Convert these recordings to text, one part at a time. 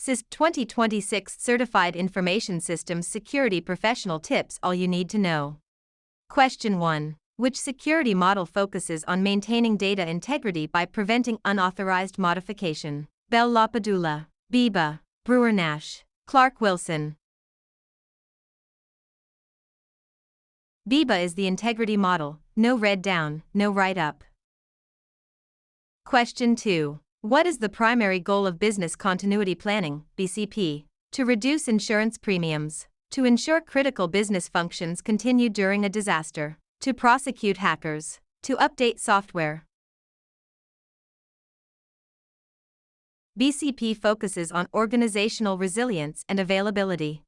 CISSP 2026 Certified Information Systems Security Professional Tips. All you need to know. Question 1. Which security model focuses on maintaining data integrity by preventing unauthorized modification? Bell LaPadula, Biba, Brewer Nash, Clark Wilson. Biba is the integrity model, no read down, no write up. Question 2. What is the primary goal of business continuity planning, BCP? To reduce insurance premiums, to ensure critical business functions continue during a disaster, to prosecute hackers, to update software. BCP focuses on organizational resilience and availability.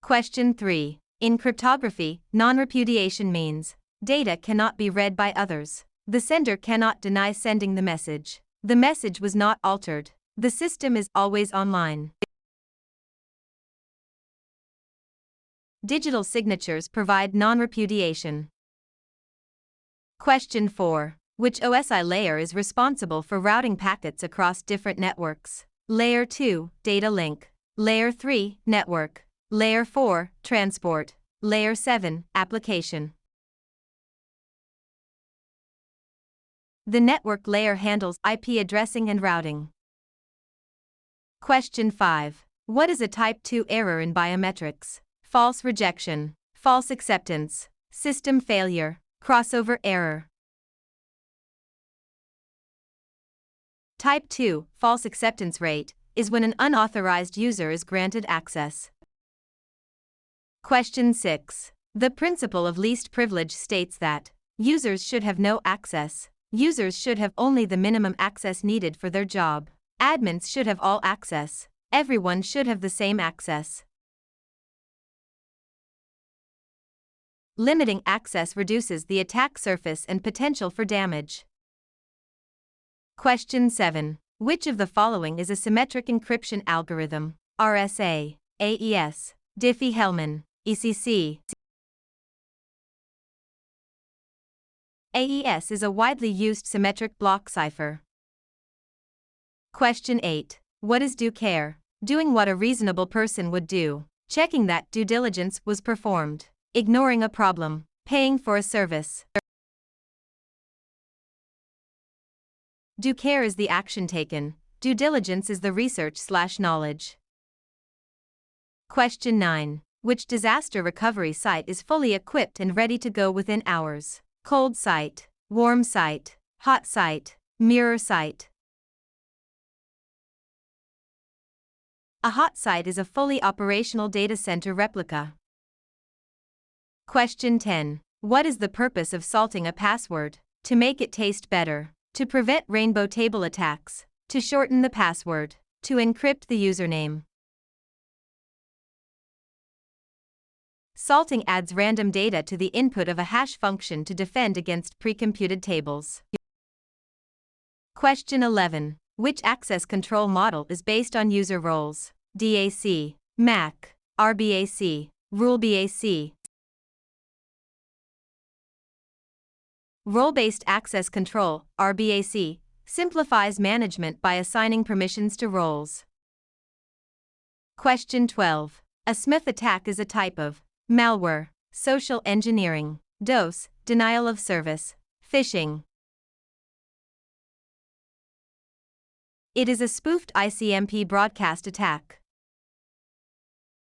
Question 3. In cryptography, non-repudiation means data cannot be read by others. The sender cannot deny sending the message. The message was not altered. The system is always online. Digital signatures provide non-repudiation. Question 4. Which OSI layer is responsible for routing packets across different networks? Layer 2, data link. Layer 3, network. Layer 4, transport. Layer 7, application. The network layer handles IP addressing and routing. Question 5. What is a type 2 error in biometrics? False rejection, false acceptance, system failure, crossover error. Type 2, false acceptance rate, is when an unauthorized user is granted access. Question 6. The principle of least privilege states that users should have no access. Users should have only the minimum access needed for their job. Admins should have all access. Everyone should have the same access. Limiting access reduces the attack surface and potential for damage. Question 7. Which of the following is a symmetric encryption algorithm? RSA, AES, Diffie-Hellman, ECC. AES is a widely used symmetric block cipher. Question 8. What is due care? Doing what a reasonable person would do. Checking that due diligence was performed. Ignoring a problem. Paying for a service. Due care is the action taken. Due diligence is the research/knowledge. Question 9. Which disaster recovery site is fully equipped and ready to go within hours? Cold site, warm site, hot site, mirror site. A hot site is a fully operational data center replica. Question 10. What is the purpose of salting a password? To make it taste better. To prevent rainbow table attacks. To shorten the password. To encrypt the username. Salting adds random data to the input of a hash function to defend against pre-computed tables. Question 11. Which access control model is based on user roles? DAC, MAC, RBAC, Rule BAC. Role-based access control, RBAC, simplifies management by assigning permissions to roles. Question 12. A Smith attack is a type of malware, social engineering, DOS, denial of service, phishing. It is a spoofed ICMP broadcast attack.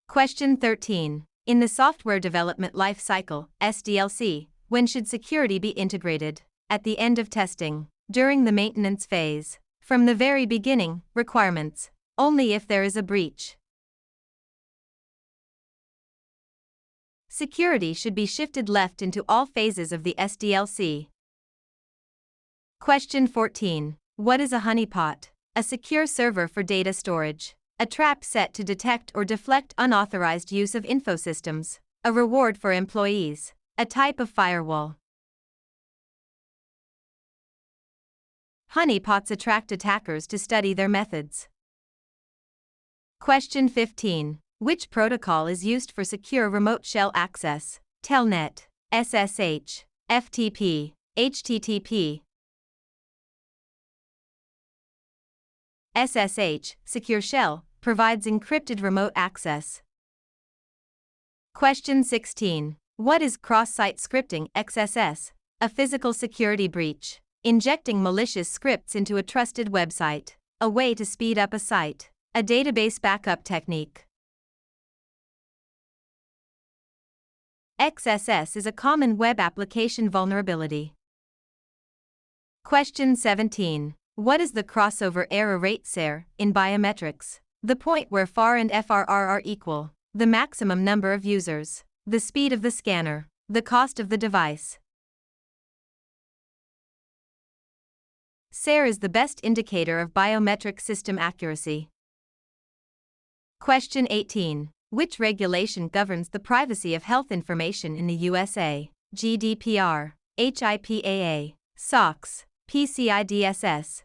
Question 13. In the software development life cycle, SDLC, when should security be integrated? At the end of testing, during the maintenance phase, from the very beginning, requirements, only if there is a breach. Security should be shifted left into all phases of the SDLC. Question 14. What is a honeypot? A secure server for data storage. A trap set to detect or deflect unauthorized use of infosystems. A reward for employees. A type of firewall. Honeypots attract attackers to study their methods. Question 15. Which protocol is used for secure remote shell access? Telnet, SSH, FTP, HTTP. SSH, Secure Shell, provides encrypted remote access. Question 16. What is cross-site scripting, XSS? A physical security breach. Injecting malicious scripts into a trusted website. A way to speed up a site. A database backup technique. XSS is a common web application vulnerability. Question 17. What is the crossover error rate (CER) in biometrics? The point where FAR and FRR are equal. The maximum number of users. The speed of the scanner. The cost of the device. CER is the best indicator of biometric system accuracy. Question 18. Which regulation governs the privacy of health information in the USA? GDPR, HIPAA, SOX, PCI-DSS.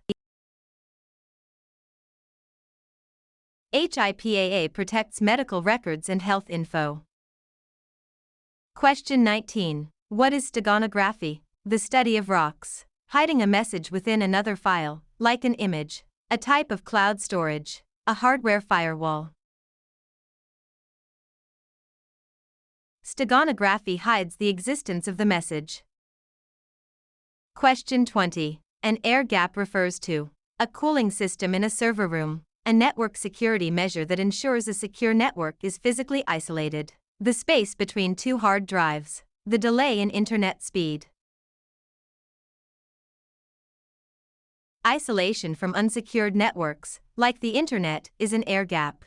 HIPAA protects medical records and health info. Question 19. What is steganography? The study of rocks. Hiding a message within another file, like an image. A type of cloud storage. A hardware firewall. Steganography hides the existence of the message. Question 20. An air gap refers to a cooling system in a server room, a network security measure that ensures a secure network is physically isolated, the space between two hard drives, the delay in internet speed. Isolation from unsecured networks, like the internet, is an air gap.